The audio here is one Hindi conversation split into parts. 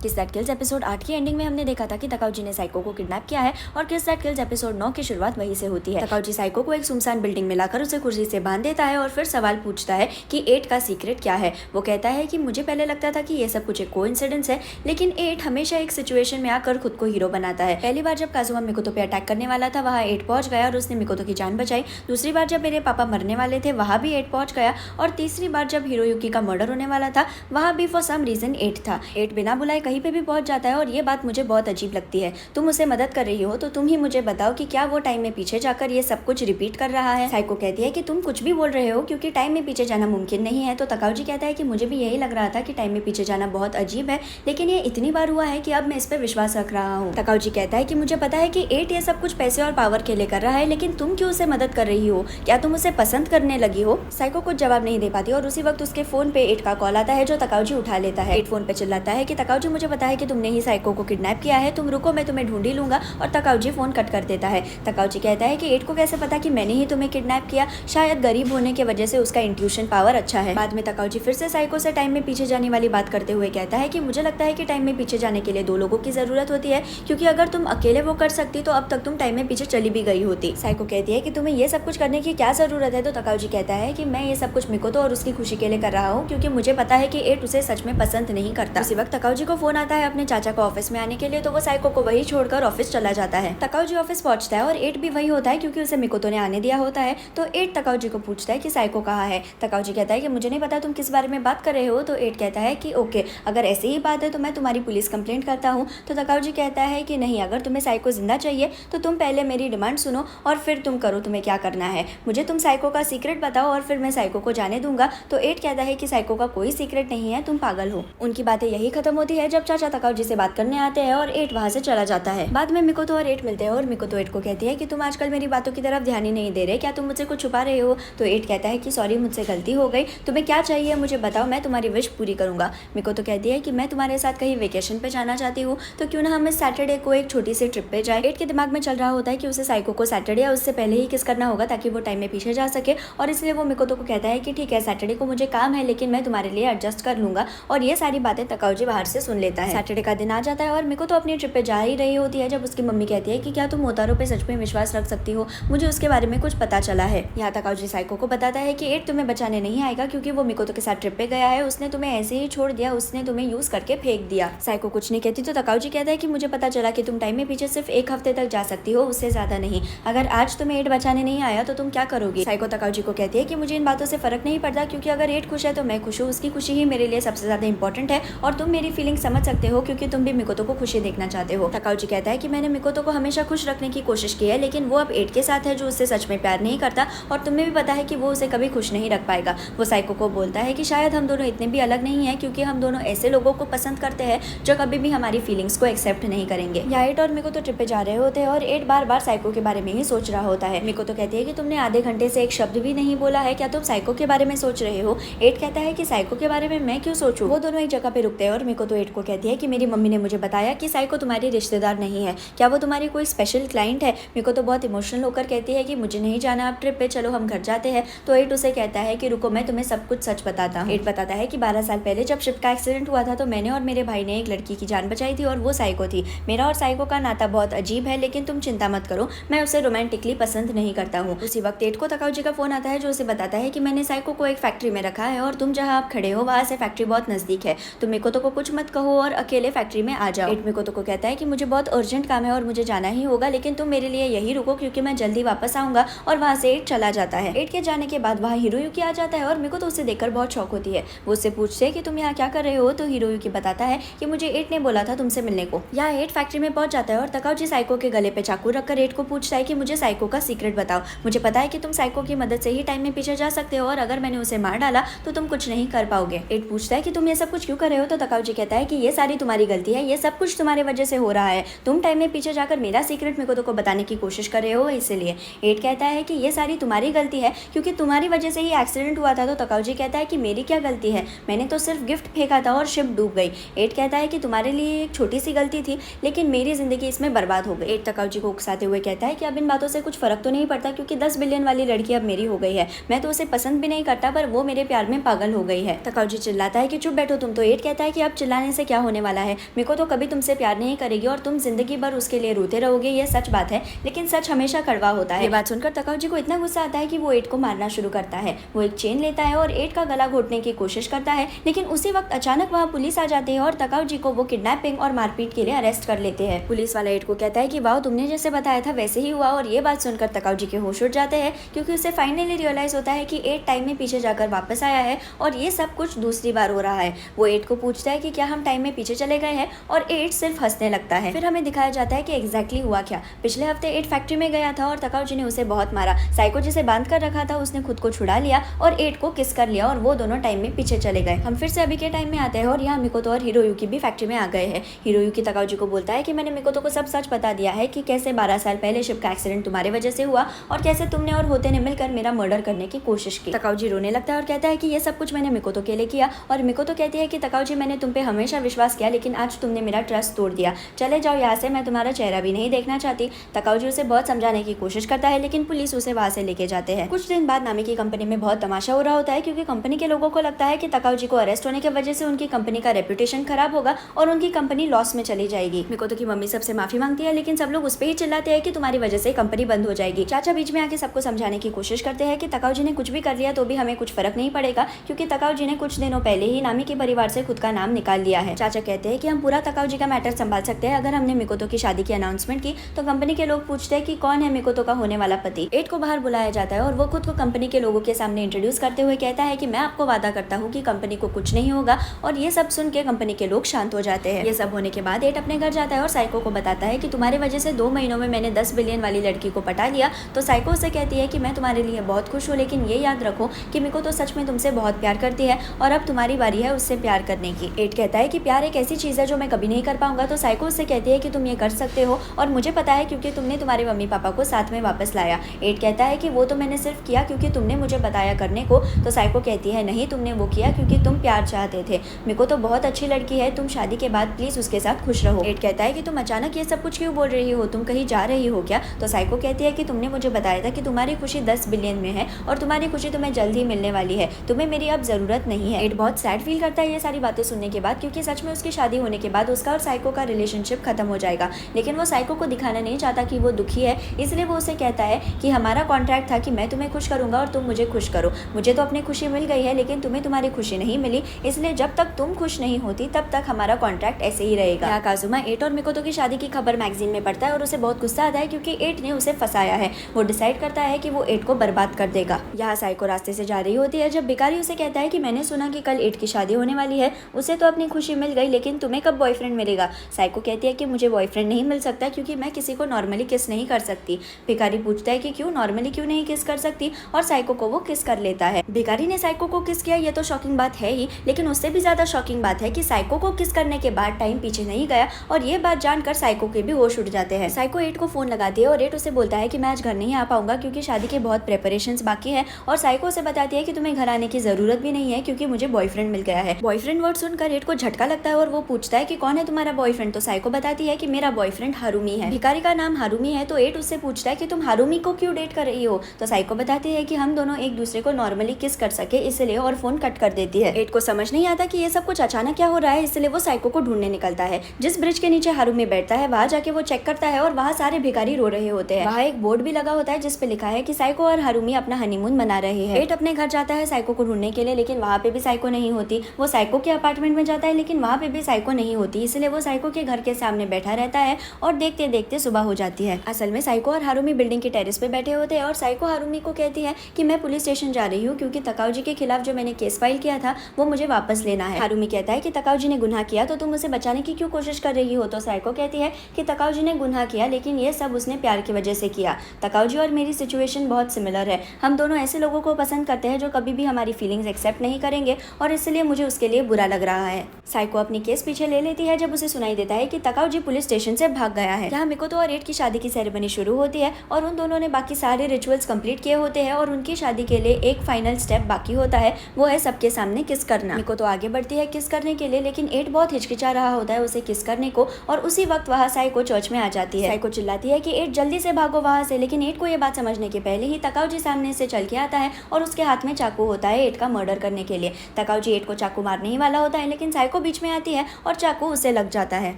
किस दैट किल्स एपिसोड 8 की एंडिंग में हमने देखा था कि तकाउजी ने साइको को किडनैप किया है और किस दैट किल्स एपिसोड 9 की शुरुआत वहीं से होती है। तकाउजी साइको को एक सुनसान बिल्डिंग में लाकर उसे कुर्सी से बांध देता है और फिर सवाल पूछता है कि 8 का सीक्रेट क्या है। वो कहता है कि मुझे पहले लगता था कि ये सब कुछ एक कोइंसिडेंस है, लेकिन 8 हमेशा एक सिचुएशन में आकर खुद को हीरो बनाता है। पहली बार जब काजुमा मिकोतो पे अटैक करने वाला था वहाँ 8 पहुंच गया और उसने मिकोतो की जान बचाई। दूसरी बार जब मेरे पापा मरने वाले थे वहाँ भी 8 पहुंच गया और तीसरी बार जब हिरोयुकी का मर्डर होने वाला था वहाँ भी फॉर सम रीजन 8 था। 8 बिना बुलाए कहीं पे भी पहुंच जाता है और ये बात मुझे बहुत अजीब लगती है। तुम उसे मदद कर रही हो तो तुम ही मुझे बताओ कि क्या वो टाइम में पीछे जाकर ये सब कुछ रिपीट कर रहा है। साइको कहती है कि तुम कुछ भी बोल रहे हो क्योंकि टाइम में पीछे जाना मुमकिन नहीं है। तो तकाउजी कहता है कि मुझे भी यही लग रहा था कि टाइम में पीछे जाना बहुत अजीब है, लेकिन ये इतनी बार हुआ है कि अब मैं इस पर विश्वास रख रहा हूँ। तकाउजी कहता है कि मुझे पता है कि 8 ये सब कुछ पैसे और पावर के लिए कर रहा है, लेकिन तुम क्यों उसे मदद कर रही हो? क्या तुम उसे पसंद करने लगी हो? साइको कुछ जवाब नहीं दे पाती और उसी वक्त उसके फोन पे 8 का कॉल आता है जो तकाउजी उठा लेता है। 8 फोन पे चिल्लाता है कि तकाउजी मुझे पता है कि तुमने ही साइको को किडनैप किया है, तुम रुको मैं तुम्हें ढूंढ ही लूंगा। और तकाउजी फोन कट कर देता है। तकाउजी कहता है कि 8 को कैसे पता कि मैंने ही तुम्हें किडनैप किया? शायद गरीब होने की वजह से उसका इंट्यूशन पावर अच्छा है। बाद में तकाउजी फिर से साइको से टाइम में पीछे जाने वाली बात करते हुए कहता है कि मुझे लगता है कि टाइम में पीछे जाने के लिए 2 लोगों की जरूरत होती है, क्योंकि अगर तुम अकेले वो कर सकती तो अब तक तुम टाइम में पीछे चली भी गई होती। साइको कहती है कि तुम्हें ये सब कुछ करने की क्या जरूरत है? तो तकाउजी कहता है कि मैं ये सब कुछ मिकोतो और उसकी खुशी के लिए कर रहा हूँ, क्योंकि मुझे पता है कि 8 उसे सच में पसंद नहीं करता। उसी वक्त तकाउजी को फोन आता है अपने चाचा को ऑफिस में आने के लिए, तो वो साइको को वही छोड़कर ऑफिस चला जाता है। तकाउजी ऑफिस पहुंचता है और 8 भी वही होता है क्योंकि उसे मिकोतो ने आने दिया होता है। तो 8 तकाउजी को पूछता है कि साइको कहाँ है। तकाउजी कहता है कि मुझे नहीं पता तुम किस बारे में बात कर रहे हो। तो 8 कहता है कि ओके, अगर ऐसी ही बात है तो मैं तुम्हारी पुलिस कंप्लेंट करता हूँ। तो तकाउजी कहता है कि नहीं, अगर तुम्हें साइको जिंदा चाहिए तो तुम पहले मेरी डिमांड सुनो और फिर तुम करो तुम्हें क्या करना है। मुझे तुम साइको का सीक्रेट बताओ और फिर मैं साइको को जाने दूंगा। तो 8 कहता है कि साइको का कोई सीक्रेट नहीं है, तुम पागल हो। उनकी बातें यही खत्म होती है जब चाचा तकाउजी से बात करने आते हैं और 8 वहां से चला जाता है। बाद में मिकोतो और 8 मिलते हैं और मिकोतो 8 को कहती है कि तुम आजकल मेरी बातों की तरफ ध्यान ही नहीं दे रहे, क्या तुम मुझसे कुछ छुपा रहे हो? तो 8 कहता है कि सॉरी, मुझसे गलती हो गई, तुम्हें क्या चाहिए मुझे बताओ, मैं तुम्हारी विश पूरी करूंगा। मिकोतो कहती है कि मैं तुम्हारे साथ कहीं वेकेशन पे जाना चाहती हूँ, तो क्यों ना हम इस सैटरडे को एक छोटी सी ट्रिप पे जाए। 8 के दिमाग में चल रहा होता है कि उसे साइको को सैटरडे या उससे पहले ही किस करना होगा ताकि वो टाइम में पीछे जा सके, और इसलिए वो मिकोतो को कहता है कि ठीक है, सैटरडे को मुझे काम है लेकिन मैं तुम्हारे लिए एडजस्ट कर लूंगा। और ये सारी बातें तकाउजी बाहर से सुन लेता है। सैटरडे का दिन आ जाता है और मिकोतो अपनी ट्रिप पे जा ही रही होती है जब उसकी मम्मी कहती है कि क्या तुम मोतारो पे सच में विश्वास रख सकती हो, मुझे उसके बारे में कुछ पता चला है। यहाँ तकाउजी साइको को बताता है कि 8 तुम्हें बचाने नहीं आएगा क्योंकि वो मिकोतो के साथ ट्रिप पे गया है, उसने तुम्हें ऐसे ही छोड़ दिया, उसने तुम्हें यूज करके फेंक दिया। साइको कुछ नहीं कहती तो तकाउजी कहता है कि मुझे पता चला कि तुम टाइम में पीछे सिर्फ 1 हफ्ते तक जा सकती हो, उससे ज्यादा नहीं। अगर आज तुम्हें 8 बचाने नहीं आया तो तुम क्या करोगी? साइको तकाउजी को कहती है कि मुझे इन बातों से फर्क नहीं पड़ता, क्योंकि अगर 8 खुश है तो मैं खुश हूँ, उसकी खुशी ही मेरे लिए सबसे ज्यादा इंपॉर्टेंट है और तुम मेरी फीलिंग समझ सकते हो क्योंकि तुम भी मिकोतो को खुशी देखना चाहते हो। तकाउजी कहता है कि मैंने मिकोतो को हमेशा खुश रखने की कोशिश की है, लेकिन वो अब 8 के साथ है जो उससे सच में प्यार नहीं करता और तुम्हें भी पता है कि वो उसे कभी खुश नहीं रख पाएगा। वो साइको को बोलता है कि शायद हम दोनों इतने भी अलग नहीं है, क्योंकि हम दोनों ऐसे लोगों को पसंद करते हैं जो कभी भी हमारी फीलिंग्स को एक्सेप्ट नहीं करेंगे। या 8 और मिकोतो ट्रिप पे जा रहे होते हैं और 8 बार बार साइको के बारे में ही सोच रहा होता है। मिकोतो कहती है कि तुमने आधे घंटे से एक शब्द भी नहीं बोला है, क्या तुम साइको के बारे में सोच रहे हो? 8 कहता है कि साइको के बारे में मैं क्यों सोचूं? वो दोनों एक जगह पे रुकते हैं और मिकोतो 8 को कहती है कि मेरी मम्मी ने मुझे बताया कि साइको तुम्हारी रिश्तेदार नहीं है, क्या वो तुम्हारी कोई स्पेशल क्लाइंट है? मिकोतो बहुत इमोशनल होकर कहती है कि मुझे नहीं जाना अब ट्रिप पे, चलो हम घर जाते हैं। तो 8 उसे कहता है कि रुको, मैं तुम्हें सब कुछ सच बताता हूँ। 8 बताता है कि 12 साल पहले जब शिप का एक्सीडेंट हुआ था तो मैंने और मेरे भाई ने एक लड़की की जान बचाई थी और वो साइको थी। मेरा और साइको का नाता बहुत अजीब है, लेकिन तुम चिंता मत करो, मैं उसे रोमांटिकली पसंद नहीं करता हूँ। उसी वक्त 8 को तकाउजी का फोन आता है जो उसे बताता है कि मैंने साइको को एक फैक्ट्री में रखा है और तुम जहाँ आप खड़े हो वहाँ से फैक्ट्री बहुत नजदीक है, तुम मिकोतो को कुछ मत कहो और अकेले फैक्ट्री में आ जाओ। 8 मिकोतो को कहता है कि मुझे बहुत अर्जेंट काम है और मुझे जाना ही होगा, लेकिन तुम मेरे लिए यही रुको क्योंकि मैं जल्दी वापस आऊंगा। और वहाँ से 8 चला जाता है। 8 के जाने के बाद वहाँ हिरोयुकी आ जाता है और मिकोतो उसे देखकर बहुत शौक होती है। वो उससे पूछते है कि तुम यहाँ क्या कर रहे हो? तो हिरोयुकी बताता है कि मुझे 8 ने बोला था तुमसे मिलने को। यहाँ 8 फैक्ट्री में पहुंच जाता है और तकाउजी साइको के गले पे चाकू रखकर 8 को पूछता है कि मुझे साइको का सीक्रेट बताओ, मुझे पता है कि तुम साइको की मदद से ही टाइम में पीछे जा सकते हो और अगर मैंने उसे मार डाला तो तुम कुछ नहीं कर पाओगे। 8 पूछता है कि तुम ये सब कुछ क्यों कर रहे हो? तो तकाउजी कहता है कि ये सारी तुम्हारी गलती है, ये सब कुछ तुम्हारे वजह से हो रहा है, तुम टाइम में पीछे जाकर मेरा सीक्रेट मिकोतो को बताने की कोशिश कर रहे हो इसलिए। 8 कहता है कि ये सारी तुम्हारी गलती है क्योंकि तुम्हारी वजह से ही एक्सीडेंट हुआ था। तो तकाउजी कहता है कि मेरी क्या गलती है, मैंने तो सिर्फ गिफ्ट फेंका था और शिप डूब गई। 8 कहता है कि तुम्हारे लिए एक छोटी सी गलती थी लेकिन मेरी जिंदगी इसमें बर्बाद हो गई। 8 तकाउजी को उकसाते हुए कहता है कि अब इन बातों से कुछ फर्क तो नहीं पड़ता क्योंकि 10 बिलियन वाली लड़की अब मेरी हो गई है, मैं तो उसे पसंद भी नहीं करता पर वो मेरे प्यार में पागल हो गई है। तकाउजी चिल्लाता है कि चुप बैठो तुम। तो 8 कहता है कि अब चिल्लाने से क्या होने वाला है। मिको तो कभी तुमसे प्यार नहीं करेगी और तुम जिंदगी भर उसके लिए रोते रहोगे, ये सच बात है, लेकिन सच हमेशा कड़वा होता है। ये बात सुनकर तकाउजी को इतना गुस्सा आता है कि वो एट को मारना शुरू करता है। वो एक चेन लेता है और एट का गला घोटने की कोशिश करता है, लेकिन उसी वक्त अचानक वहाँ पुलिस आ जाती है और तकाउजी को वो किडनैपिंग और मारपीट के लिए अरेस्ट कर लेते हैं। पुलिस वाला एट को कहता है कि वाह, तुमने जैसे बताया था वैसे ही हुआ। और ये बात सुनकर तकाउजी के होश उड़ जाते हैं, क्योंकि उसे फाइनली रियलाइज होता है कि एट टाइम में पीछे जाकर वापस आया है और ये सब कुछ दूसरी बार हो रहा है। वो एट को पूछता है कि क्या हम टाइम में पीछे चले गए हैं, और एट सिर्फ हंसने लगता है। फिर हमें दिखाया जाता है कि एग्जैक्टली हुआ क्या। पिछले हफ्ते एट फैक्ट्री में गया था और तकाउजी ने उसे बहुत मारा। साइको जिसे बांध कर रखा था उसने खुद को छुड़ा लिया और एट को किस कर लिया और वो दोनों टाइम में पीछे चले गए। हम फिर से अभी के टाइम में आते हैं और यहाँ मिकोतो और हिरोयुकी भी फैक्ट्री में आ गए हैं। हिरोयुकी तकाउजी को बोलता है कि मैंने मिकोतो को सब सच बता दिया है कि कैसे 12 साल पहले शिप का एक्सीडेंट तुम्हारी वजह से हुआ और कैसे तुमने और होते ने मिलकर मेरा मर्डर करने की कोशिश की। तकाउजी रोने लगता है और कहता है कि ये सब कुछ मैंने मिकोतो के लिए किया। और मिकोतो कहती है कि तकाउजी, मैंने तुम पे हमेशा विश्वास किया, लेकिन आज तुमने मेरा ट्रस्ट तोड़ दिया। चले जाओ यहाँ से, मैं तुम्हारा चेहरा भी नहीं देखना चाहती। तकाउजी उसे बहुत समझाने की कोशिश करता है, लेकिन पुलिस उसे वहां से लेके जाते हैं। कुछ दिन बाद नामी की कंपनी में बहुत तमाशा हो रहा होता है, क्योंकि कंपनी के लोगों को लगता है कि तकाउजी को अरेस्ट होने की वजह से उनकी कंपनी का रेपुटेशन खराब होगा और उनकी कंपनी लॉस में चली जाएगी। मिकोतो की मम्मी सबसे माफी मांगती है, लेकिन सब लोग उस पर ही चिल्लाते हैं कि तुम्हारी वजह से कंपनी बंद हो जाएगी। चाचा बीच में आके सबको समझाने की कोशिश करते हैं कि तकाउजी ने कुछ भी कर लिया तो भी हमें कुछ फर्क नहीं पड़ेगा, क्योंकि तकाउजी ने कुछ दिनों पहले ही नामी के परिवार से खुद का नाम निकाल लिया है। चाचा कहते हैं कि हम पूरा तकाउजी का मैटर संभाल सकते हैं अगर हमने मिकोतो की शादी की अनाउंसमेंट की। तो कंपनी के लोग पूछते हैं कि कौन है मिकोतो का होने वाला पति। एट को बाहर बुलाया जाता है और वो खुद को कंपनी के लोगों के सामने इंट्रोड्यूस करते हुए कहता है कि मैं आपको वादा करता हूँ कि कंपनी को कुछ नहीं होगा। और ये सब सुन के कंपनी के लोग शांत हो जाते हैं। ये सब होने के बाद एट अपने घर जाता है और साइको को बताता है कि तुम्हारी वजह से 2 महीनों में मैंने 10 बिलियन वाली लड़की को पटा लिया। तो साइको उसे कहती है कि मैं तुम्हारे लिए बहुत खुश हूँ, लेकिन ये याद रखो कि मिकोतो सच में तुमसे बहुत प्यार करती है और अब तुम्हारी बारी है उससे प्यार करने की। एट कहता है कि प्यार एक ऐसी चीज है जो मैं कभी नहीं कर पाऊंगा। तो साइको उससे कहती है कि तुम ये कर सकते हो और मुझे पता है, क्योंकि तुमने तुम्हारे मम्मी पापा को साथ में वापस लाया। एट कहता है कि वो तो मैंने सिर्फ किया क्योंकि तुमने मुझे बताया करने को। तो साइको कहती है नहीं, तुमने वो किया क्योंकि तुम प्यार चाहते थे। मिकोतो बहुत अच्छी लड़की है, तुम शादी के बाद प्लीज उसके साथ खुश रहो। एट कहता है कि तुम अचानक ये सब कुछ क्यों बोल रही हो, तुम कहीं जा रही हो क्या? तो साइको कहती है कि तुमने मुझे बताया था कि तुम्हारी खुशी 10 बिलियन में है और तुम्हारी खुशी तुम्हें जल्द ही मिलने वाली है, तुम्हें मेरी अब जरूरत नहीं है। एट बहुत सैड फील करता है ये सारी बातें सुनने के बाद, क्योंकि सच में उसकी शादी होने के बाद उसका और साइको का रिलेशनशिप खत्म हो जाएगा। लेकिन वो साइको को दिखाना नहीं चाहता कि वो दुखी है, इसलिए वो उसे कहता है कि हमारा कॉन्ट्रैक्ट था कि मैं तुम्हें खुश करूंगा और तुम मुझे खुश करो। मुझे तो अपनी खुशी मिल गई है, लेकिन तुम्हें तुम्हारी खुशी नहीं मिली, इसलिए जब तक तुम खुश नहीं होती तब तक हमारा कॉन्ट्रैक्ट ऐसे ही रहेगा। यहाँ काजुमा एट और मिकोतो की शादी की खबर मैगजीन में पढ़ता है और उसे बहुत गुस्सा आता है, क्योंकि एट ने उसे फंसाया है। वो डिसाइड करता है कि वो एट को बर्बाद कर देगा। यहाँ साइको रास्ते से जा रही होती है जब भिखारी उसे कहता है कि मैंने सुना कि कल एट की शादी होने वाली है, उसे तो अपनी खुशी मिल गई, लेकिन तुम्हें कब बॉयफ्रेंड मिलेगा? साइको कहती है कि मुझे बॉयफ्रेंड नहीं मिल सकता, क्योंकि मैं किसी को नॉर्मली किस नहीं कर सकती। भिखारी पूछता है कि क्यों, नॉर्मली क्यों नहीं किस कर सकती? और साइको को वो किस कर लेता है। भिखारी ने साइको को किस किया ये तो शॉकिंग बात है ही, लेकिन उससे भी ज्यादा शॉकिंग बात है कि साइको को किस करने के बाद टाइम पीछे नहीं गया, और ये बात जानकर साइको के भी होश उड़ जाते हैं। साइको एट को फोन लगाती है और एट उसे बोलता है कि मैं आज घर नहीं आ पाऊंगा क्योंकि शादी के बहुत प्रेपरेशंस बाकी है। और साइको उसे बताती है कि तुम्हें घर आने की जरूरत भी नहीं है, क्योंकि मुझे बॉयफ्रेंड मिल गया है। बॉयफ्रेंड वर्ड सुनकर एट को झटका लगता है और वो पूछता है कि कौन है तुम्हारा बॉयफ्रेंड? तो साइको बताती है कि मेरा बॉयफ्रेंड हारुमी है। भिखारी का नाम हारुमी है। तो एट उससे पूछता है कि तुम हारुमी को क्यों डेट कर रही हो? तो साइको बताती है कि हम दोनों एक दूसरे को नॉर्मली किस कर सके इसलिए, और फोन कट कर देती है। एट को समझ नहीं आता कि ये सब कुछ अचानक क्या हो रहा है, इसलिए वो साइको को ढूंढने निकलता है। जिस ब्रिज के नीचे हारुमी बैठता है वहां जाके वो चेक करता है और वहाँ सारे भिखारी रो रहे होते हैं। वहाँ एक बोर्ड भी लगा होता है जिसपे लिखा है कि साइको और हारुमी अपना हनीमून मना रहे हैं। एट अपने घर जाता है साइको को ढूंढने के लिए, लेकिन वहाँ पे भी साइको नहीं होती। वो साइको के अपार्टमेंट में जाता है, लेकिन वहाँ पे भी साइको नहीं होती, इसलिए वो साइको के घर के सामने बैठा रहता है और देखते देखते सुबह हो जाती है। असल में साइको और हारुमी बिल्डिंग के टेरेस पे बैठे होते हैं और साइको हारुमी को कहती है कि मैं पुलिस स्टेशन जा रही हूँ, क्योंकि तकाउजी के खिलाफ जो मैंने केस फाइल किया था वो मुझे वापस लेना है। हारुमी कहता है कि तकाउजी ने गुनाह किया तो तुम उसे बचाने की क्यों कोशिश कर रही हो? तो साइको कहती है कि तकाउजी ने गुनाह किया, लेकिन ये सब उसने प्यार की वजह से किया। तकाउजी और मेरी सिचुएशन बहुत सिमिलर है। हम दोनों ऐसे लोगों को पसंद करते हैं जो कभी भी हमारी फीलिंग्स एक्सेप्ट नहीं करेंगे, और इसलिए मुझे उसके लिए बुरा लग रहा है। साइको अपनी केस पीछे ले लेती है जब उसे सुनाई देता है कि तकाउजी पुलिस स्टेशन से भाग गया है। यहाँ मिकोतो और एट की शादी की सेरेमनी शुरू होती है और उन दोनों ने बाकी सारे रिचुअल्स कंप्लीट किए होते हैं, और उनकी शादी के लिए एक फाइनल स्टेप बाकी होता है, वो है सबके सामने किस करना। मिकोतो आगे बढ़ती है किस करने के लिए, लेकिन एट बहुत हिचकिचा रहा होता है उसे किस करने को, और उसी वक्त वहाँ साइको चर्च में आ जाती है। साइको चिल्लाती है कि एट जल्दी से भागो वहाँ से, लेकिन एट को ये बात समझने के पहले ही तकाउजी सामने से चल के आता है और उसके हाथ में चाकू होता है एट का मर्डर करने के लिए। तकाउजी एट को चाकू मारने ही वाला होता है, लेकिन साइको बीच बीच में आती है और चाकू उसे लग जाता है।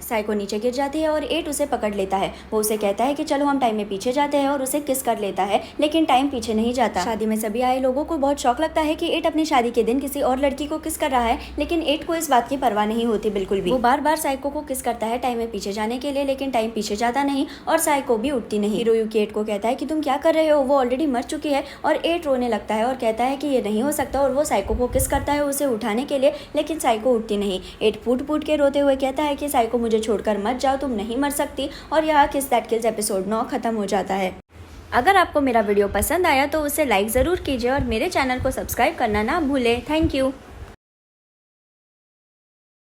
साइको नीचे गिर जाती है और 8 उसे पकड़ लेता है। वो उसे कहता है कि चलो हम टाइम में पीछे जाते हैं और उसे किस कर लेता है, लेकिन टाइम पीछे नहीं जाता। शादी में सभी आए लोगों को बहुत शौक लगता है कि 8 अपनी शादी के दिन किसी और लड़की को किस कर रहा है, लेकिन 8 को इस बात की परवाह नहीं होती बिल्कुल भी। वो बार बार साइको को किस करता है टाइम में पीछे जाने के लिए, लेकिन टाइम पीछे जाता नहीं और साइको भी उठती नहीं। हिरोयुकी 8 को कहता है कि तुम क्या कर रहे हो, वो ऑलरेडी मर चुकी है। और 8 रोने लगता है और कहता है कि ये नहीं हो सकता और वो साइको को किस करता है उसे उठाने के लिए, लेकिन साइको उठती नहीं। 8 फूट फूट के रोते हुए कहता है कि साइको मुझे छोड़कर मत जाओ, तुम नहीं मर सकती। और यहाँ किस दैट किल्स एपिसोड 9 खत्म हो जाता है। अगर आपको मेरा वीडियो पसंद आया तो उसे लाइक ज़रूर कीजिए और मेरे चैनल को सब्सक्राइब करना ना भूलें। Thank you.